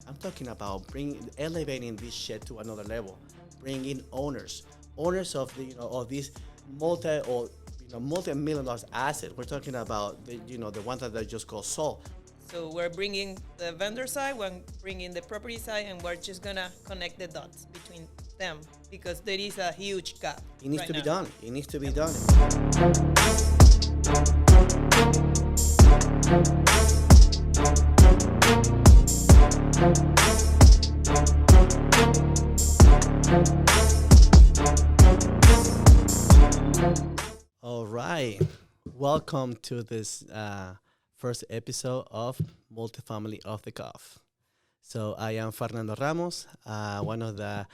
I'm talking about bringing, elevating this shit to another level, bringing owners of of these multi-million dollars asset. We're talking about the ones that they just call sold. So we're bringing the vendor side, we're bringing the property side, and we're just gonna connect the dots between them because there is a huge gap. It needs right to be now. done. It needs to be done. All right. Welcome to this first episode of Multifamily Off the Cuff. So I am Fernando Ramos, one of the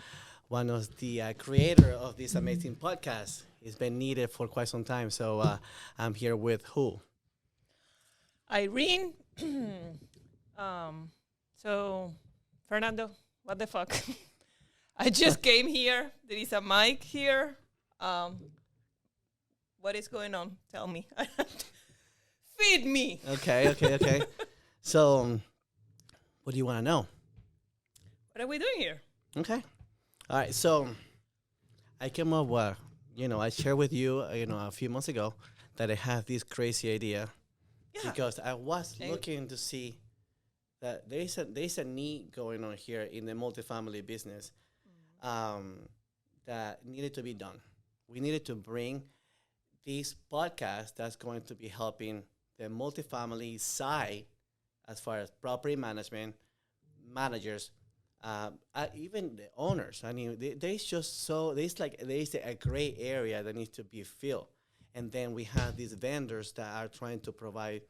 creator of this amazing podcast. It's been needed for quite some time. So I'm here with who? Irene. So Fernando, what the fuck? I just came here. There is a mic here. What is going on? Tell me. Feed me. Okay. So what do you want to know? What are we doing here? Okay. All right. So I came up with, I shared with you, a few months ago that I have this crazy idea because I was looking to see that there's a need going on here in the multifamily business that needed to be done. We needed to bring this podcast that's going to be helping the multifamily side as far as property management, managers, even the owners. I mean, there's a gray area that needs to be filled. And then we have these vendors that are trying to provide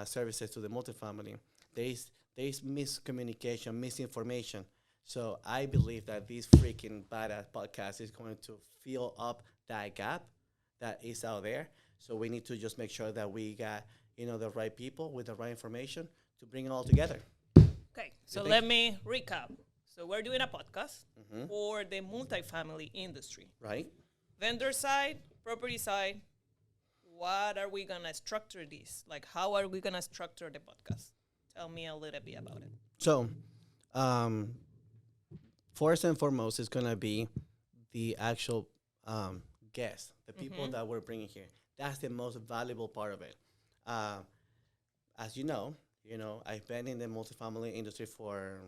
services to the multifamily. There's miscommunication, misinformation. So I believe that this freaking badass podcast is going to fill up that gap that is out there. So we need to just make sure that we got, the right people with the right information to bring it all together. Okay, so let me recap. So we're doing a podcast for the multifamily industry. Right? Vendor side, property side. What are we gonna structure this? Like, how are we gonna structure the podcast? Tell me a little bit about it. So, first and foremost is going to be the actual guests, the people that we're bringing here. That's the most valuable part of it. As you know, I've been in the multifamily industry for,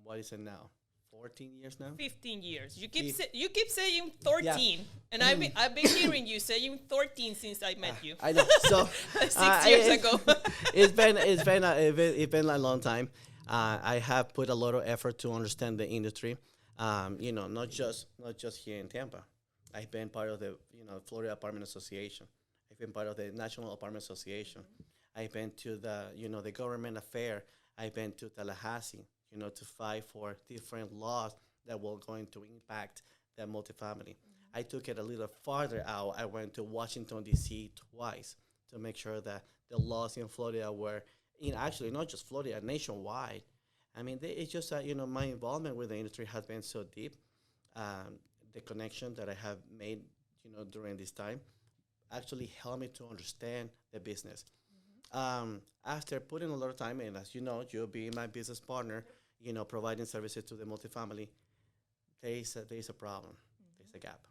what is it now? 14 years now? 15 years. You keep saying 13, and I've been hearing you saying 13 since I met you. I know. So 6 years ago. it's been a long time. I have put a lot of effort to understand the industry. Not just here in Tampa. I've been part of the Florida Apartment Association. I've been part of the National Apartment Association. I've been to the government affair. I've been to Tallahassee, to fight for different laws that were going to impact the multifamily. I took it a little farther out. I went to Washington, D.C. twice to make sure that the laws in Florida were, actually not just Florida, nationwide. I mean, it's just that, my involvement with the industry has been so deep. The connection that I have made, during this time actually helped me to understand the business. After putting a lot of time in, as you know, you'll be my business partner, providing services to the multifamily, there is a problem. There's a gap.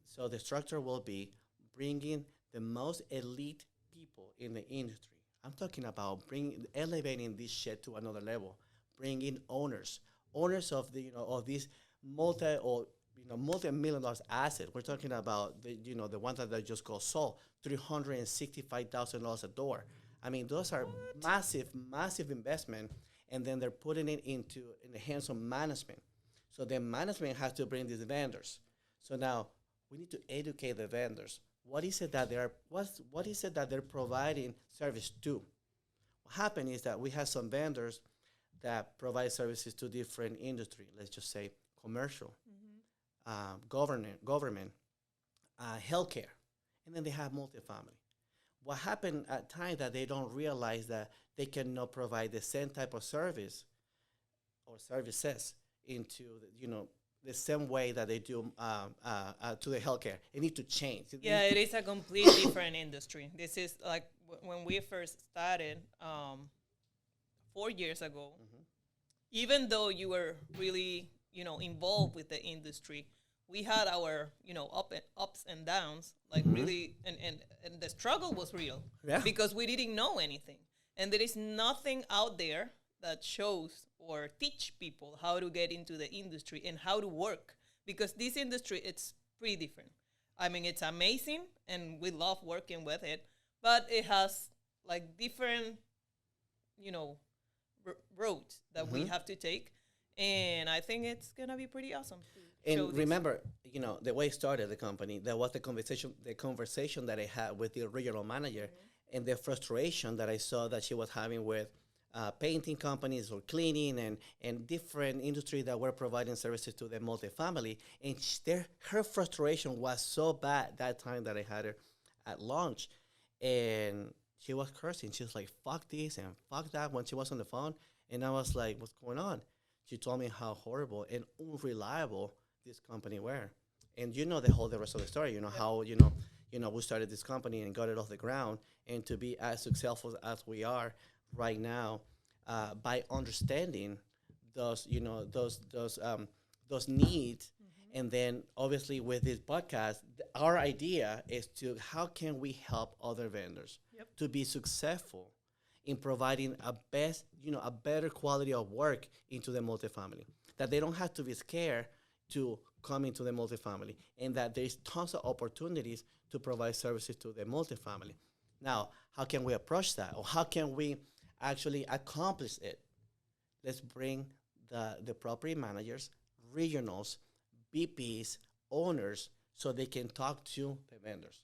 So the structure will be bringing the most elite people in the industry. I'm talking about elevating this shit to another level, bringing owners of of these multi-million dollars asset. We're talking about the ones that they just call sold, $365,000 a door. I mean, those are massive investment, and then they're putting it in the hands of management. So the management has to bring these vendors. So now we need to educate the vendors. What is it that they're providing service to? What happened is that we have some vendors that provide services to different industry. Let's just say commercial, government, healthcare, and then they have multifamily. What happened at times that they don't realize that they cannot provide the same type of service or services into the same way that they do to the healthcare. It needs to change. Yeah, it is a completely different industry. This is like when we first started 4 years ago. Even though you were really, involved with the industry, we had our, ups and downs, like really, and the struggle was real Yeah. because we didn't know anything. And there is nothing out there that shows or teach people how to get into the industry and how to work because this industry, it's pretty different. I mean, it's amazing and we love working with it, but it has like different, you know, roads that we have to take. And I think it's going to be pretty awesome to show And this. remember, the way it started the company, there was the conversation that I had with the regional manager, and the frustration that I saw that she was having with painting companies or cleaning and different industries that were providing services to the multifamily. And her frustration was so bad that time that I had her at lunch, and she was cursing. She was like, "Fuck this and fuck that" when she was on the phone, and I was like, "What's going on?" She told me how horrible and unreliable this company were. And the rest of the story. How we started this company and got it off the ground, and to be as successful as we are right now, by understanding those needs. And then obviously with this podcast, our idea is to how can we help other vendors Yep. to be successful in providing a better quality of work into the multifamily. That they don't have to be scared to come into the multifamily, and that there's tons of opportunities to provide services to the multifamily. Now, how can we approach that, or how can we actually accomplish it? Let's bring the property managers, regionals, BPs, owners, so they can talk to the vendors.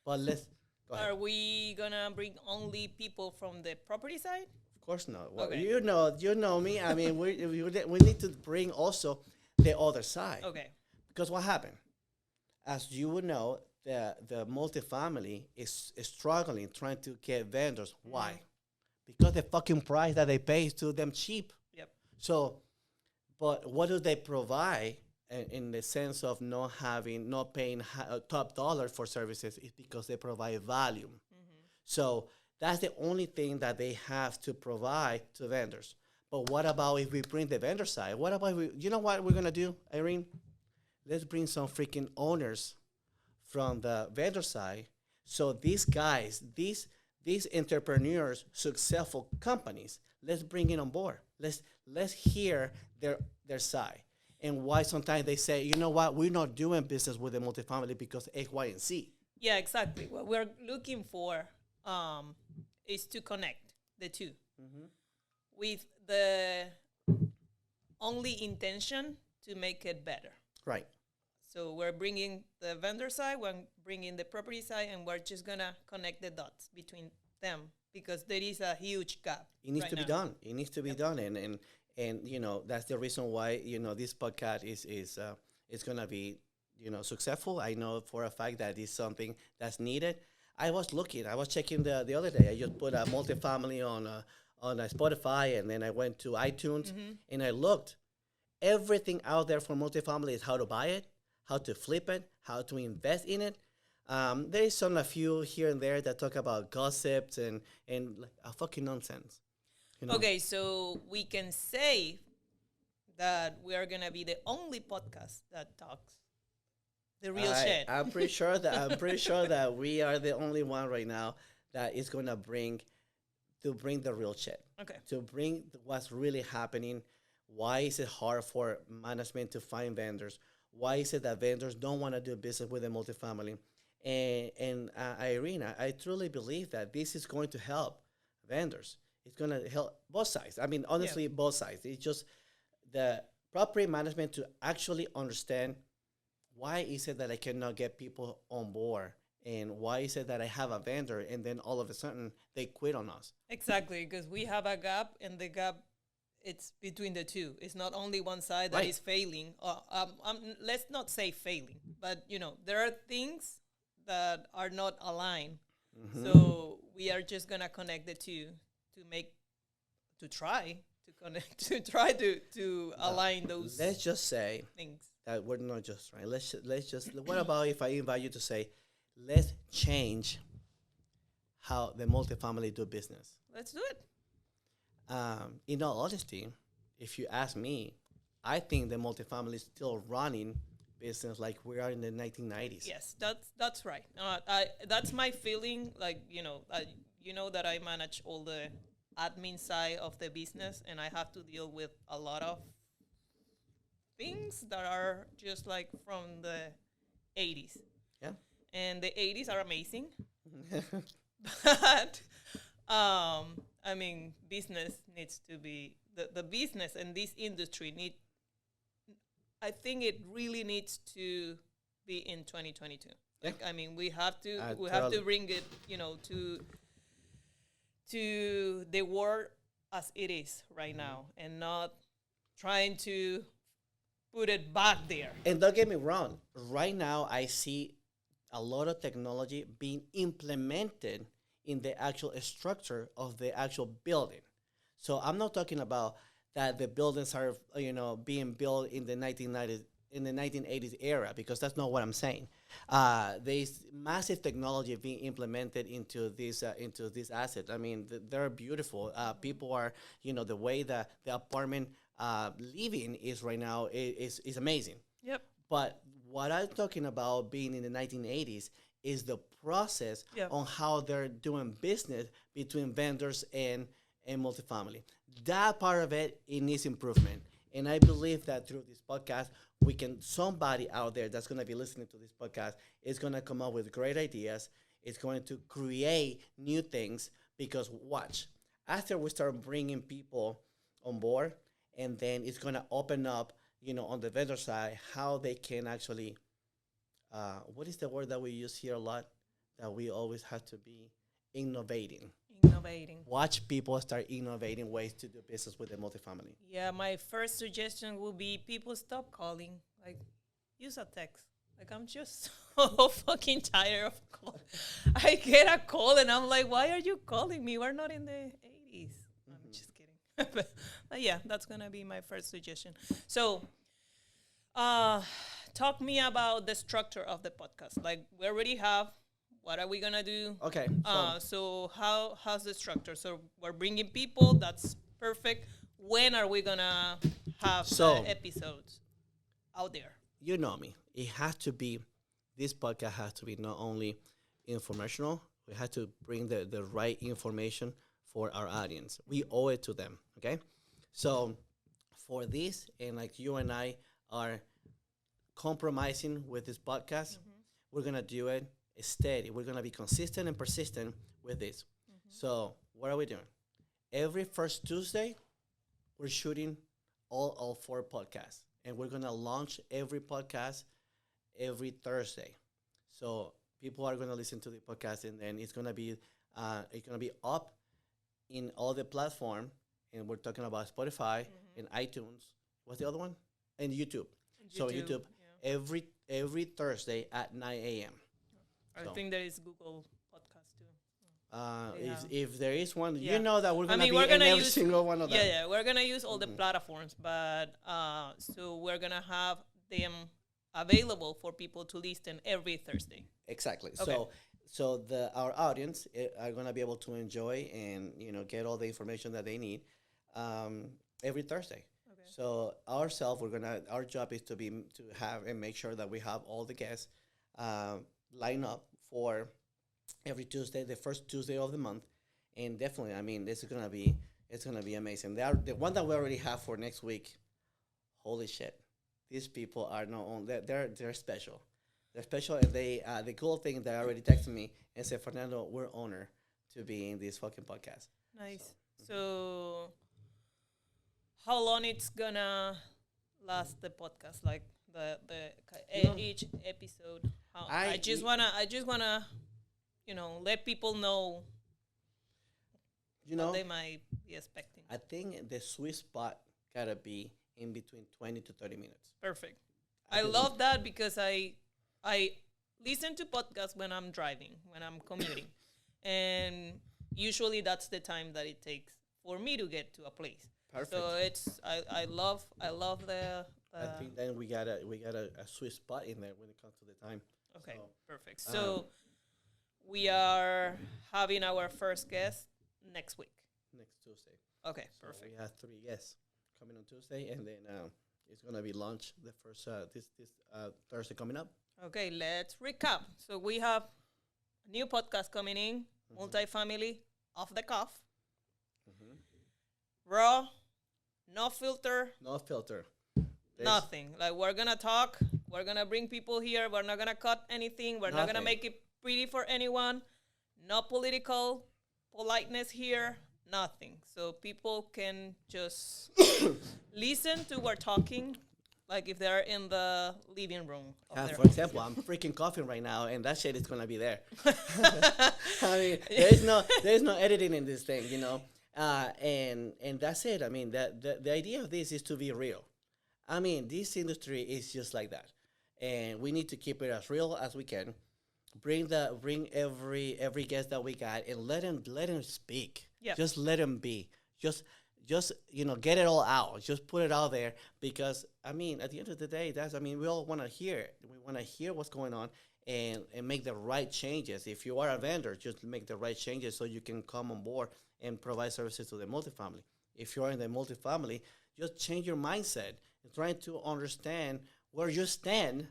But let's go ahead. Are we going to bring only people from the property side? Of course not. Well, Okay. you know me. I mean, we need to bring also the other side. Okay. Because what happened? As you would know, the multifamily is struggling trying to get vendors. Why? Because the fucking price that they pay is to them cheap. Yep. So, but what do they provide in the sense of not paying top dollar for services? Is because they provide value. So that's the only thing that they have to provide to vendors. But what about if we bring the vendor side? What about you know what we're gonna do, Irene? Let's bring some freaking owners from the vendor side. So these guys, these entrepreneurs, successful companies, let's bring it on board. Let's hear their side and why sometimes they say, you know what, we're not doing business with the multifamily because X, Y, and Z. Yeah, exactly. What we're looking for is to connect the two with the only intention to make it better. Right. So we're bringing the vendor side, we're bringing the property side, and we're just going to connect the dots between them because there is a huge gap. It needs right to be now. done. It needs to be done, and that's the reason why this podcast is gonna be successful. I know for a fact that it's something that's needed. I was checking the other day. I just put a multifamily on a Spotify, and then I went to iTunes and I looked. Everything out there for multifamily is how to buy it, how to flip it, how to invest in it. There is a few here and there that talk about gossips and like a fucking nonsense. Okay, so we can say that we are going to be the only podcast that talks the real shit. I'm pretty sure that we are the only one right now that is gonna bring the real shit. Okay. To bring what's really happening. Why is it hard for management to find vendors? Why is it that vendors don't want to do business with a multifamily? And Irene, I truly believe that this is going to help vendors. It's going to help both sides. I mean, honestly, both sides. It's just the property management to actually understand why is it that I cannot get people on board, and why is it that I have a vendor and then all of a sudden they quit on us. Exactly, because we have a gap, and the gap it's between the two. It's not only one side that Right. is failing. Let's not say failing, but there are things that are not aligned. So we are just gonna connect the two to try to connect to try to align those Let's just say things. that we're not just right. Let's just. What about if I invite you to say, let's change how the multifamily do business? Let's do it. In all honesty, if you ask me, I think the multifamily is still running business like we are in the 1990s. Yes, that's right. That's my feeling. Like you know that I manage all the admin side of the business, and I have to deal with a lot of things that are just like from the 80s. Yeah. And the 80s are amazing. But I mean, business needs to be the business and this industry need. I think it really needs to be in 2022. Yeah. Like, I mean, we have to Totally. bring it, to the world as it is right now, and not trying to put it back there. And don't get me wrong, right now I see a lot of technology being implemented in the actual structure of the actual building. So I'm not talking about that the buildings are being built in the 1990s in the 1980s era, because that's not what I'm saying. There's massive technology being implemented into this asset. I mean, they're beautiful. People are, the way that the apartment living is right now is amazing. Yep. But what I'm talking about being in the 1980s is the process Yep. on how they're doing business between vendors and multifamily. That part of it needs improvement. And I believe that through this podcast, somebody out there that's going to be listening to this podcast is going to come up with great ideas. It's going to create new things, because watch, after we start bringing people on board, and then it's going to open up, on the vendor side, how they can actually, what is the word that we use here a lot, that we always have to be innovating. Innovating. Watch people start innovating ways to do business with the multifamily. Yeah, my first suggestion would be people stop calling. Like, use a text. Like, I'm just so fucking tired of call. I get a call and I'm like, why are you calling me? We're not in the 80s. I'm just kidding. But yeah, that's going to be my first suggestion. So, talk me about the structure of the podcast. Like, we already have. What are we gonna do? Okay. So how's the structure? So we're bringing people. That's perfect. When are we gonna have So- the episodes out there? You know me. This podcast has to be not only informational, we have to bring the right information for our audience. We owe it to them, okay? So for this, and like you and I are compromising with this podcast, we're going to do it steady. We're going to be consistent and persistent with this. So what are we doing? Every first Tuesday, we're shooting all 4 podcasts, and we're going to launch every podcast every Thursday. So people are going to listen to the podcast, and then it's going to be up in all the platform, and we're talking about Spotify and iTunes. What's the other one? And YouTube. So YouTube yeah. every Thursday at 9 a.m. I So. think there is Google Podcast too. If there is one, Yeah. you know that we're I gonna mean, be we're in gonna every use single one of them. Yeah, we're gonna use all the platforms, but so we're gonna have them available for people to listen every Thursday. Exactly. Okay. So our audience are gonna be able to enjoy and get all the information that they need every Thursday. Okay. So our job is to have and make sure that we have all the guests line up for every Tuesday, the first Tuesday of the month, and definitely, I mean, it's gonna be amazing. The one that we already have for next week. Holy shit, these people are not on. They're special. They're special, and they the cool thing they already texted me and said, Fernando, we're honored to be in this fucking podcast. Nice. So, how long it's gonna last the podcast? Like each episode. I just wanna let people know what they might be expecting. I think the sweet spot gotta be in between 20 to 30 minutes. Perfect. I love that because I listen to podcasts when I'm driving, when I'm commuting, and usually that's the time that it takes for me to get to a place. Perfect. So I love the. I think then we got a sweet spot in there when it comes to the time. Okay, So, perfect. So we are having our first guest next week. next Tuesday. Okay, So perfect. we have 3 guests. coming on Tuesday, and then it's gonna be launched the first this Thursday coming up. Okay, let's recap. So we have a new podcast coming in, Multifamily, off the cuff, raw, no filter, No filter. nothing. Like we're gonna talk. We're gonna bring people here. We're not gonna cut anything. We're not gonna Nothing. make it pretty for anyone. No political politeness here. Nothing. So people can just listen to we're talking, like if they're in the living room. Of their For home. example, I'm freaking coughing right now, and that shit is gonna be there. I mean, there's no editing in this thing, you know. And that's it. I mean, the idea of this is to be real. I mean, this industry is just like that, and we need to keep it as real as we can. Bring every guest that we got and let him speak. Yeah. Just let him be. Just get it all out. Just put it out there because I mean, at the end of the day, we all want to hear it. We want to hear what's going on and make the right changes. If you are a vendor, just make the right changes so you can come on board and provide services to the multifamily. If you are in the multifamily, just change your mindset and trying to understand where you stand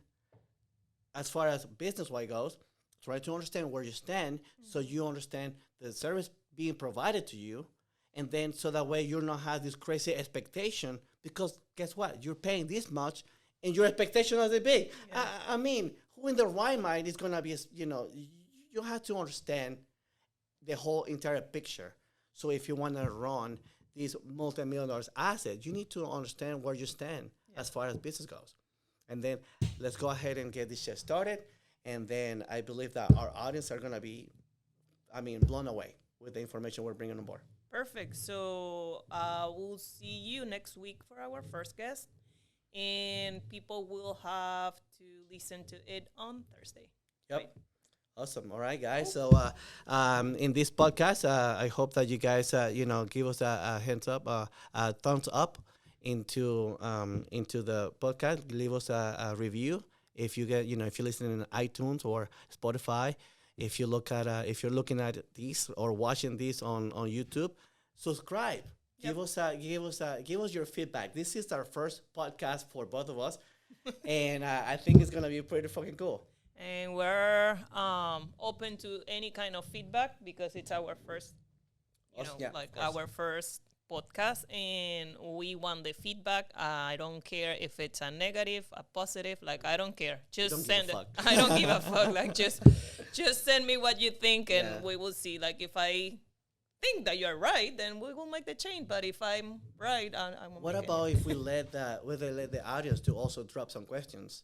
as far as business-wise goes. Try to understand where you stand so you understand the service being provided to you. And then so that way you don't have this crazy expectation because guess what? You're paying this much and your expectation is big. Yeah. I mean, who in the right mind is going to be, you have to understand the whole entire picture. So if you want to run these multi-million dollars assets, you need to understand where you stand as far as business goes. And then let's go ahead and get this shit started. And then I believe that our audience are going to be, blown away with the information we're bringing on board. Perfect. So we'll see you next week for our first guest, and people will have to listen to it on Thursday. Yep. Right? Awesome. All right, guys. So in this podcast, I hope that you guys, give us a hands up, a thumbs up into the podcast. Leave us a review. If you if you're listening in iTunes or Spotify, if you're looking at these or watching this on YouTube, subscribe. Yep. Give us your feedback. This is our first podcast for both of us, and I think it's gonna be pretty fucking cool. And we're open to any kind of feedback because it's our first, our first podcast, and we want the feedback. I don't care if it's a negative, a positive. Like I don't care. Just send it. I don't give a fuck. Like just send me what you think, and we will see. Like if I think that you're right, then we will make the change. But if I'm right, I'm. What about if we let the audience to also drop some questions,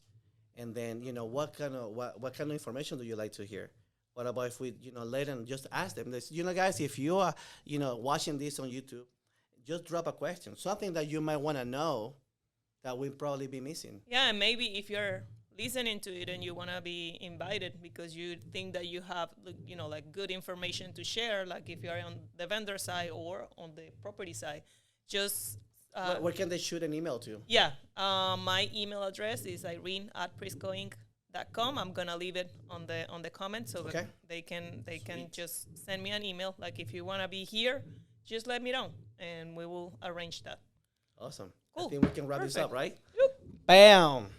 and then what kind of information do you like to hear? What about if we let them just ask them this? Guys, if you are watching this on YouTube, just drop a question, something that you might want to know that we'll probably be missing. Yeah, and maybe if you're listening to it and you want to be invited because you think that you have, like good information to share, like if you're on the vendor side or on the property side, just... where can they shoot an email to? Yeah, my email address is irene@priscoinc.com. I'm gonna leave it on the comments so that they can just send me an email. Like if you want to be here, just let me know, and we will arrange that. Awesome. Cool. I think we can wrap this Perfect. up, right? Yep. Bam.